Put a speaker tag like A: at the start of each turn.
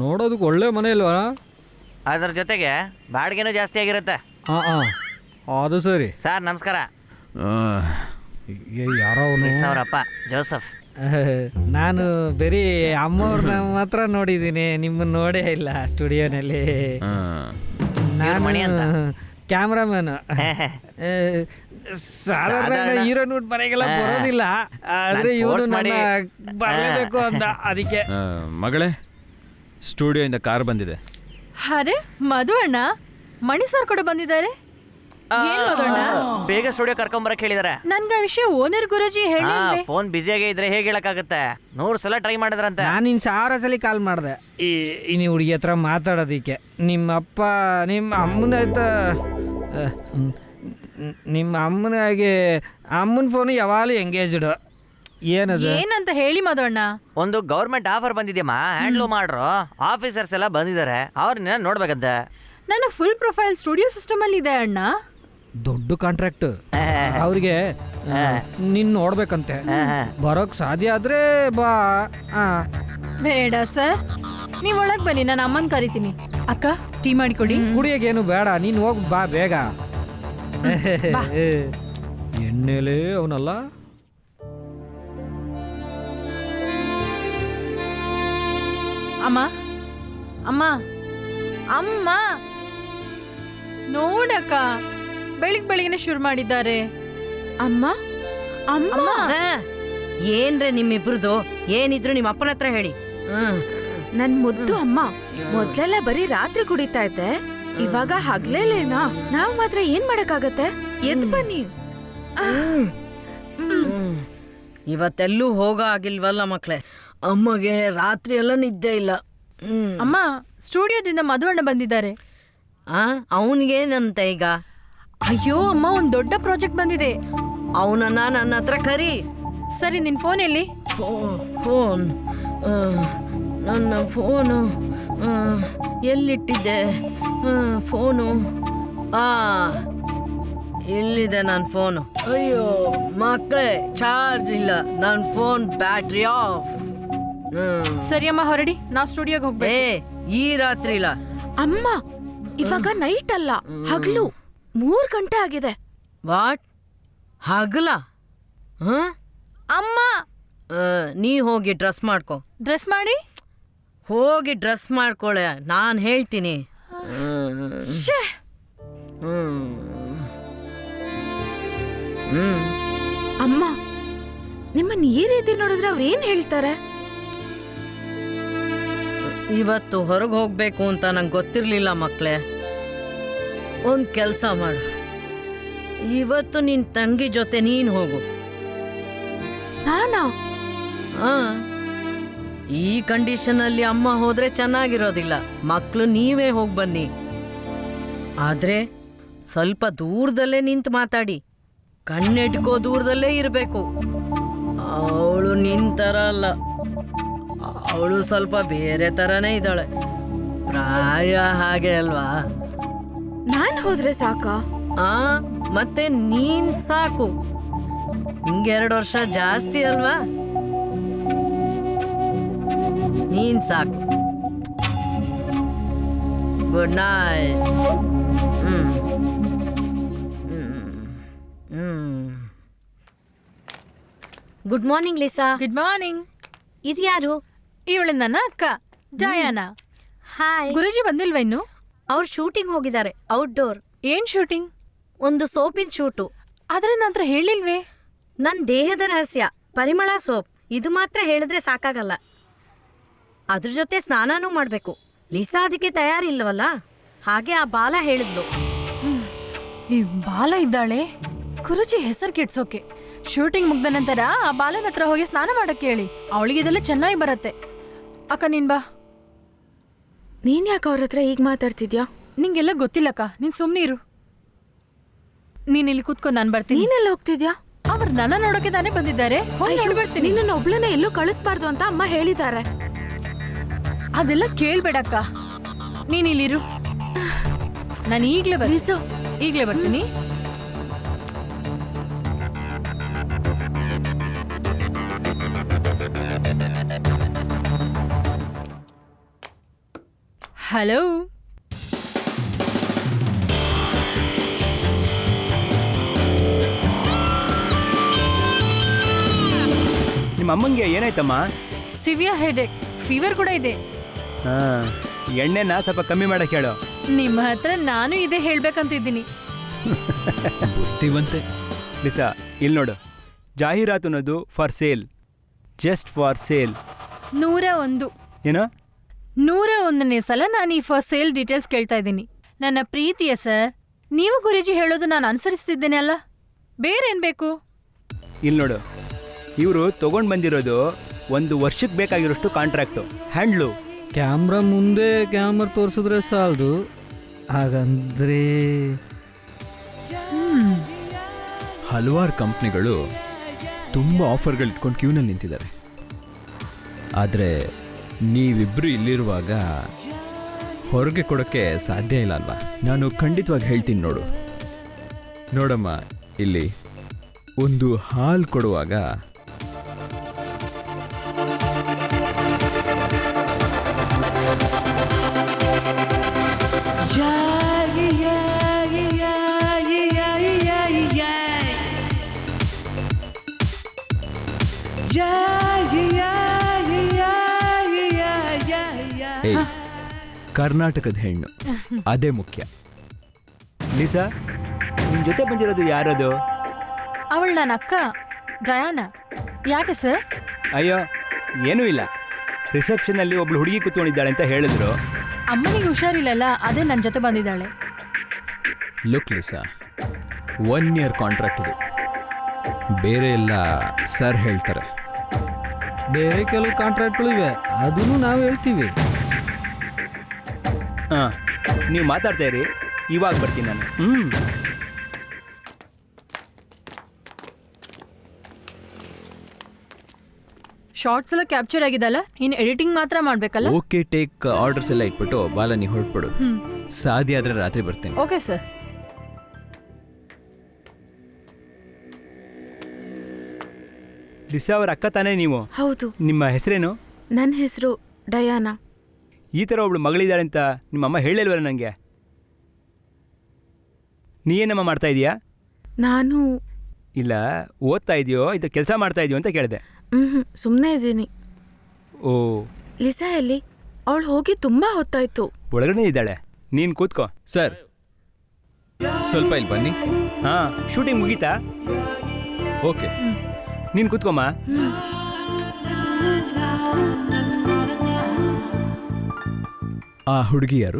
A: ನೋಡೋದಕ್ಕೆ ಒಳ್ಳೆ ಮನೆ ಇಲ್ವಾ?
B: ಅದ್ರ ಜೊತೆಗೆ ಬಾಡಿಗೆನೂ ಜಾಸ್ತಿ ಆಗಿರುತ್ತೆ.
A: ಹಾಂ ಹಾಂ, ಅದು ಸರಿ.
B: ಸರ್ ನಮಸ್ಕಾರ.
A: ಯಾರೋ ಅವನು
B: ಅವರಪ್ಪ ಜೋಸಫ್.
A: ನಾನು ಬರೀ ಅಮ್ಮವ್ರನ್ನ ಮಾತ್ರ ನೋಡಿದ್ದೀನಿ, ನಿಮ್ಮನ್ನು ನೋಡೇ ಇಲ್ಲ ಸ್ಟುಡಿಯೋನಲ್ಲಿ. ನಾನು
B: ಮಣಿ ಅಂತ
A: ಕ್ಯಾಮ್ರಾಮನ್. ಸಾಧಾರಣ ಹೀರೋ ನೋಟ್ ಮನೆಗೆಲ್ಲ ಬರೋದಿಲ್ಲ, ಆದ್ರೆ ಇವನು ನನ್ನ ಬರಲೇಬೇಕು ಅಂತ, ಅದಕ್ಕೆ.
C: ಮಗಳೇ, ಸ್ಟುಡಿಯೋಯಿಂದ ಕಾರ್ ಬಂದಿದೆ.
D: ಅರೆ ಮಧು ಅಣ್ಣ, ಮಣಿ ಸರ್ ಕೂಡ ಬಂದಿದ್ದಾರೆ.
B: ಬೇಗ ಸ್ಟುಡಿಯೋ ಕರ್ಕೊಂಬರಕ್ ಹೇಳಿದಾರೆ.
D: ನನ್ಗೆ ಆ ವಿಷಯ ಓನರ್ ಗುರುಜಿ ಹೇಳಿ.
B: ಫೋನ್ ಬಿಸಿಯಾಗೇ ಇದ್ರೆ ಹೇಗೆ ಹೇಳಕ್ಕಾಗತ್ತೆ? 100 ಸಲ ಟ್ರೈ ಮಾಡಿದ್ರಂತೆ.
A: ನಾನು 1000 ಸಲ ಕಾಲ್ ಮಾಡಿದೆ ಈ ಹುಡುಗಿ ಹತ್ರ ಮಾತಾಡೋದಿಕ್ಕೆ. ನಿಮ್ಮಪ್ಪ ನಿಮ್ಮ ಅಮ್ಮನ ನಿಮ್ಮ ಅಮ್ಮನಾಗೆ ಅಮ್ಮನ ಫೋನು ಯಾವಾಗಲೂ ಎಂಗೇಜ್ಡ್.
D: ಏನಂತ ಹೇಳಿ ಮಧು ಅಣ್ಣ?
B: ಒಂದು ಗೌರ್ಮೆಂಟ್ ಆಫರ್ ಬಂದಿದ್ಯಮ್ಮ, ಹ್ಯಾಂಡ್ಲ್ ಮಾಡ್ರು. ಆಫೀಸರ್ಸ್ ಎಲ್ಲ ಬಂದಿದ್ದಾರೆ, ಅವ್ರನ್ನ ನೋಡ್ಬೇಕಂತೆ.
D: ನನ್ನ ಫುಲ್ ಪ್ರೊಫೈಲ್ ಸ್ಟುಡಿಯೋ ಸಿಸ್ಟಮ್ ಅಲ್ಲಿ ಇದೆ ಅಣ್ಣ.
A: ದೊಡ್ಡ ಕಾಂಟ್ರಾಕ್ಟ್ ಅವ್ರಿಗೆ. ನಿನ್ನ ನೋಡ್ಬೇಕಂತೆ. ಬರೋಕ್ ಸಾಧ್ಯ ಆದ್ರೆ ಬಾ.
D: ಬೇಡ ಸರ್, ನೀವ್ ಒಳಗ್ ಬನ್ನಿ, ನಾನು ಅಮ್ಮನ್ ಕರಿತೀನಿ. ಅಕ್ಕ ಟೀ ಮಾಡಿಕೊಡಿ.
A: ಕುಡಿಯೋಗೇನು ಬೇಡ, ನೀನು ಹೋಗಿ ಬಾ ಬೇಗ. ಎಣ್ಣೆಲೇ ಅವನಲ್ಲ.
D: ಅಮ್ಮ ಅಮ್ಮ ಅಮ್ಮ ನೋಡಕ್ಕ, ಬೆಳಿಗ್ಗೆನೆ ಶುರು ಮಾಡಿದ್ದಾರೆ.
E: ಅಮ್ಮ ಅಮ್ಮ,
F: ಏನ್ರೆ ನಿಮ್ಮಿಬ್ರದು? ಏನಿದ್ರು ನಿಮ್ಮ ಅಪ್ಪನ ಹತ್ರ ಹೇಳಿ.
E: ನನ್ ಮುದ್ದು ಅಮ್ಮ, ಮೊದ್ಲೆಲ್ಲ ಬರೀ ರಾತ್ರಿ ಕುಡಿತಾ ಇದ್ದೆ, ಇವಾಗ ಹಗ್ಲೇಲೇನಾ? ನಾವ್ ಮಾತ್ರ ಏನ್ ಮಾಡಕ್ಕಾಗತ್ತೆ? ಎದ್ ಬನ್ನಿ.
F: ಇವತ್ತೆಲ್ಲೂ ಹೋಗ ಆಗಿಲ್ವಲ್ಲ ಮಕ್ಳೆ. ಅಮ್ಮಗೆ ರಾತ್ರಿ ಎಲ್ಲ ನಿದ್ದೆ ಇಲ್ಲ.
D: ಅಮ್ಮ, ಸ್ಟುಡಿಯೋದಿಂದ ಮಧು ಅಣ್ಣ ಬಂದಿದ್ದಾರೆ.
F: ಅವನಿಗೇನಂತೆ ಈಗ?
D: ಅಯ್ಯೋ ಅಮ್ಮ, ಒಂದ್ ದೊಡ್ಡ ಪ್ರಾಜೆಕ್ಟ್ ಬಂದಿದೆ.
F: ಅವನನ್ನ ನನ್ನ ಹತ್ರ ಕರಿ.
D: ಸರಿ, ನಿನ್ ಫೋನ್ ಎಲ್ಲಿ?
F: ಫೋನ್ ನನ್ನ ಫೋನು ಎಲ್ಲಿಟ್ಟಿದ್ದೆ? ಫೋನು ಇಲ್ಲಿದೆ ನನ್ನ ಫೋನು. ಅಯ್ಯೋ ಮಕ್ಕಳೇ, ಚಾರ್ಜ್ ಇಲ್ಲ, ನನ್ನ ಫೋನ್ ಬ್ಯಾಟ್ರಿ ಆಫ್.
D: ಸರಿ ಅಮ್ಮ, ಹೊರಡಿ, ನಾವು ಸ್ಟುಡಿಯೋಗೆ ಹೋಗ್ಬೇಕು.
F: ಈ ರಾತ್ರಿ ಇಲ್ಲ
E: ಅಮ್ಮ, ಇವಾಗ ನೈಟ್ ಅಲ್ಲ, ಹಗ್ಲು. 3 ಗಂಟೆ ಆಗಿದೆ.
F: ವಾಟ್? ಹಗಲ?
D: ಅಮ್ಮ,
F: ನೀ ಹೋಗಿ ಡ್ರೆಸ್ ಮಾಡ್ಕೊ.
D: ಡ್ರೆಸ್ ಮಾಡಿ?
F: ಹೋಗಿ ಡ್ರೆಸ್ ಮಾಡ್ಕೊಳೆ, ನಾನು ಹೇಳ್ತೀನಿ.
E: ಅಮ್ಮ, ನಿಮ್ಮನ್ನ ಈ ರೀತಿ ನೋಡಿದ್ರೆ ಅವ್ರು ಏನ್ ಹೇಳ್ತಾರೆ?
F: ಇವತ್ತು ಹೊರಗೆ ಹೋಗ್ಬೇಕು ಅಂತ ನಂಗೆ ಗೊತ್ತಿರ್ಲಿಲ್ಲ ಮಕ್ಳೇ. ಒಂದ್ ಕೆಲಸ ಮಾಡು, ಇವತ್ತು ನಿನ್ ತಂಗಿ ಜೊತೆ ನೀನ್ ಹೋಗು.
E: ನಾನಾ?
F: ಈ ಕಂಡೀಷನ್ ಅಲ್ಲಿ ಅಮ್ಮ ಹೋದ್ರೆ ಚೆನ್ನಾಗಿರೋದಿಲ್ಲ. ಮಕ್ಳು ನೀವೇ ಹೋಗಿ ಬನ್ನಿ. ಆದ್ರೆ ಸ್ವಲ್ಪ ದೂರದಲ್ಲೇ ನಿಂತು ಮಾತಾಡಿ, ಕಣ್ಣಿಟ್ಕೋ ದೂರದಲ್ಲೇ ಇರಬೇಕು. ಅವಳು ನಿಂತರ ಅಲ್ಲ, ಅವಳು ಸ್ವಲ್ಪ ಬೇರೆ ತರನೇ ಇದ್ದಾಳೆ. ಪ್ರಾಯ ಹಾಗೆ ಅಲ್ವಾ?
E: ನಾನ್ ಹೋದ್ರೆ ಸಾಕಾ?
F: ಮತ್ತೆ ನೀನ್ ಸಾಕು. ನಿಂಗೆ 2 ವರ್ಷ ಜಾಸ್ತಿ ಅಲ್ವಾ? ನೀನ್ ಸಾಕು. Good night.
G: Good morning Lisa.
D: Good morning.
G: ಇದು ಯಾರು?
D: ಇವಳು ನನ್ನ ಅಕ್ಕ ಜಯಾನ.
G: ಹಾಯ್.
D: ಗುರುಜಿ ಬಂದಿಲ್ವಾ ಇನ್ನು?
G: ಅವ್ರು ಶೂಟಿಂಗ್ ಹೋಗಿದ್ದಾರೆ, ಔಟ್ಡೋರ್.
D: ಏನ್ ಶೂಟಿಂಗ್?
G: ಒಂದು ಸೋಪಿನ ಶೂಟು.
D: ಆದ್ರೆ ನಂತರ ಹೇಳಿಲ್ವೇ?
G: ನನ್ನ ದೇಹದ ರಹಸ್ಯ ಪರಿಮಳ ಸೋಪ್. ಇದು ಮಾತ್ರ ಹೇಳಿದ್ರೆ ಸಾಕಾಗಲ್ಲ, ಅದ್ರ ಜೊತೆ ಸ್ನಾನನೂ ಮಾಡಬೇಕು. ಲಿಸಾ ಅದಕ್ಕೆ ತಯಾರಿಲ್ವಲ್ಲ, ಹಾಗೆ ಆ ಬಾಲ ಹೇಳಿದ್ಲು.
D: ಈ ಬಾಲ ಇದ್ದಾಳೆ, ಗುರುಜಿ ಹೆಸರು ಕೆಡ್ಸೋಕೆ. ಶೂಟಿಂಗ್ ಮುಗ್ದ ನಂತರ ಆ ಬಾಲನ ಹತ್ರ ಹೋಗಿ ಸ್ನಾನ ಮಾಡಕ್ಕೆ ಹೇಳಿ, ಅವಳಿಗೆ ಇದೆಲ್ಲ ಚೆನ್ನಾಗಿ ಬರತ್ತೆ. ಅಕ್ಕ ನೀನ್ ಬಾ.
E: ನೀನ್ ಯಾಕೆ ಅವ್ರ ಹತ್ರ ಈಗ ಮಾತಾಡ್ತಿದ್ಯಾ?
D: ನಿಂಗೆಲ್ಲ ಗೊತ್ತಿಲ್ಲಕ್ಕ, ನೀನ್ ಸುಮ್ನೆ ಇರು. ನೀನ್ ಇಲ್ಲಿ ಕೂತ್ಕೊಂಡು ನಾನು ಬರ್ತೀನಿ.
E: ನೀನೆಲ್ಲ ಹೋಗ್ತಿದ್ಯಾ?
D: ಅವ್ರು ನನ್ನ ನೋಡೋಕೆ ತಾನೇ ಬಂದಿದ್ದಾರೆ, ಬರ್ತೀನಿ.
E: ನಿನ್ನ ಒಬ್ಳನ್ನ ಎಲ್ಲೂ ಕಳಿಸ್ಬಾರ್ದು ಅಂತ ಅಮ್ಮ ಹೇಳಿದ್ದಾರೆ.
D: ಅದೆಲ್ಲ ಕೇಳ್ಬೇಡಕ್ಕ, ನೀನ್ ಇಲ್ಲಿರು. ನಾನು ಈಗ್ಲೇ ಬರ್ತೀನಿ. ಹಲೋ.
H: ನಿಮ್ಮ ಅಮ್ಮಂಗೆ ಏನಾಯ್ತಮ್ಮ?
D: ಸಿವಿಯರ್ ಹೆಡೇಕ್, ಫೀವರ್ ಕೂಡ ಇದೆ.
H: ಹಾಂ, ಎಣ್ಣೆನ ಸ್ವಲ್ಪ ಕಮ್ಮಿ ಮಾಡಕ್ಕೆ ಹೇಳು.
D: ನಿಮ್ಮ ಹತ್ರ ನಾನು ಇದೇ ಹೇಳ್ಬೇಕಂತಿದ್ದೀನಿ.
C: ಬುದ್ಧಿವಂತೆ.
H: ಲಿಸಾ, ಇಲ್ಲಿ ನೋಡು, ಜಾಹೀರಾತು ಅನ್ನೋದು for sale, just for sale.
D: 101
H: ಏನೋ
D: 101ನೇ ಸಲ ನಾನು ಈ ಫಾರ್ ಸೇಲ್ ಡೀಟೇಲ್ಸ್ ಕೇಳ್ತಾ ಇದ್ದೀನಿ. ನನ್ನ ಪ್ರೀತಿಯ ಸರ್, ನೀವು ಗುರೂಜಿ ಹೇಳೋದು ನಾನು ಅನುಸರಿಸ್ತಿದ್ದೇನೆ ಅಲ್ಲ, ಬೇರೇನ್ ಬೇಕು?
H: ಇಲ್ಲಿ ನೋಡು, ಇವರು ತೊಗೊಂಡು ಬಂದಿರೋದು 1 ವರ್ಷಕ್ಕೆ ಬೇಕಾಗಿರೋಷ್ಟು ಕಾಂಟ್ರಾಕ್ಟು, ಹ್ಯಾಂಡ್ಲು.
A: ಕ್ಯಾಮ್ರಾ ಮುಂದೆ ಕ್ಯಾಮ್ರಾ ತೋರಿಸಿದ್ರೆ ಸಾಲದು, ಹಾಗಂದ್ರೆ
C: ಹಲವಾರು ಕಂಪ್ನಿಗಳು ತುಂಬ ಆಫರ್ಗಳು ಇಟ್ಕೊಂಡು ಕ್ಯೂನಲ್ಲಿ ನಿಂತಿದ್ದಾರೆ. ಆದರೆ ನೀವಿಬ್ಬರು ಇಲ್ಲಿರುವಾಗ ಹೊರಗೆ ಕೊಡೋಕ್ಕೆ ಸಾಧ್ಯ ಇಲ್ಲ ಅಲ್ವಾ? ನಾನು ಖಂಡಿತವಾಗಿ ಹೇಳ್ತೀನಿ ನೋಡು. ನೋಡಮ್ಮ, ಇಲ್ಲಿ ಒಂದು ಹಾಲು ಕೊಡುವಾಗ ಕರ್ನಾಟಕದ ಹೆಣ್ಣು, ಅದೇ ಮುಖ್ಯ.
H: ಲಿಸಾ, ನಿಮ್ಮ ಜೊತೆ ಬಂದಿರೋದು ಯಾರದು?
D: ಅವಳು ನನ್ನ ಅಕ್ಕ ಡಯಾನಾ. ಯಾಕೆ ಸರ್?
H: ಅಯ್ಯೋ, ಏನೂ ಇಲ್ಲ. ರಿಸೆಪ್ಷನಲ್ಲಿ ಒಬ್ಳು ಹುಡುಗಿ ಕೂತ್ಕೊಂಡಿದ್ದಾಳೆ ಅಂತ ಹೇಳಿದ್ರು.
D: ಅಮ್ಮನಿಗೆ ಹುಷಾರಿಲ್ಲಲ್ಲ, ಅದೇ ನನ್ನ ಜೊತೆ ಬಂದಿದ್ದಾಳೆ.
C: ಲುಕ್ ಲಿಸಾ, 1 ಇಯರ್ ಕಾಂಟ್ರಾಕ್ಟ್ ಇದು. ಬೇರೆ ಎಲ್ಲ ಸರ್ ಹೇಳ್ತಾರೆ.
A: ಬೇರೆ ಕೆಲವು ಕಾಂಟ್ರಾಕ್ಟ್ಗಳು ಇವೆ, ಅದನ್ನು ನಾವು ಹೇಳ್ತೀವಿ.
H: ಹಾಂ, ನೀವು ಮಾತಾಡ್ತಾ ಇರಿ, ಇವಾಗ ಬರ್ತೀನಿ ನಾನು.
D: ಶಾರ್ಟ್ಸ್ ಎಲ್ಲ ಕ್ಯಾಪ್ಚರ್ ಆಗಿದಲ್ಲ, ಇನ್ನು ಎಡಿಟಿಂಗ್ ಮಾತ್ರ ಮಾಡ್ಬೇಕಲ್ಲ?
C: ಓಕೆ, ಟೇಕ್ ಆರ್ಡರ್ಸ್ ಎಲ್ಲ ಇಟ್ಬಿಟ್ಟು ಬಾಲ ನೀ ಹೊರಟ್ಬಿಡು. ಸಾಧ್ಯ ಆದರೆ ರಾತ್ರಿ ಬರ್ತೀನಿ.
D: Okay sir.
H: ಲಿಸಾ ಅವ್ರ ಅಕ್ಕ ತಾನೇ ನೀವು?
E: ಹೌದು.
H: ನಿಮ್ಮ ಹೆಸರೇನು?
E: ನನ್ನ ಹೆಸರು ಡಯಾನಾ.
H: ಈ ಥರ ಒಬ್ಳು ಮಗಳಿದ್ದಾಳೆ ಅಂತ ನಿಮ್ಮಮ್ಮ ಹೇಳಿಲ್ವಲ್ಲ ನನಗೆ? ನೀ ಏನಮ್ಮ ಮಾಡ್ತಾ ಇದೀಯಾ?
E: ನಾನು
H: ಇಲ್ಲ, ಓದ್ತಾ ಇದೆಯೋ ಇದು ಕೆಲಸ ಮಾಡ್ತಾ ಇದೆಯೋ ಅಂತ ಕೇಳಿದೆ.
E: ಸುಮ್ಮನೆ ಇದ್ದೀನಿ.
H: ಓ,
E: ಲಿಸಾ ಎಲ್ಲಿ? ಅವಳು ಹೋಗಿ ತುಂಬಾ ಹೊತ್ತಾಯ್ತು.
H: ಒಳಗಡೆ ಇದ್ದಾಳೆ, ನೀನು ಕೂತ್ಕೋ.
C: ಸರ್, ಸ್ವಲ್ಪ ಇಲ್ಲಿ ಬನ್ನಿ.
H: ಹಾಂ, ಶೂಟಿಂಗ್ ಮುಗೀತಾ?
C: ಓಕೆ,
H: ನೀನು ಕೂತ್ಕೊಮ್ಮ.
C: ಆ ಹುಡುಗಿ ಯಾರು?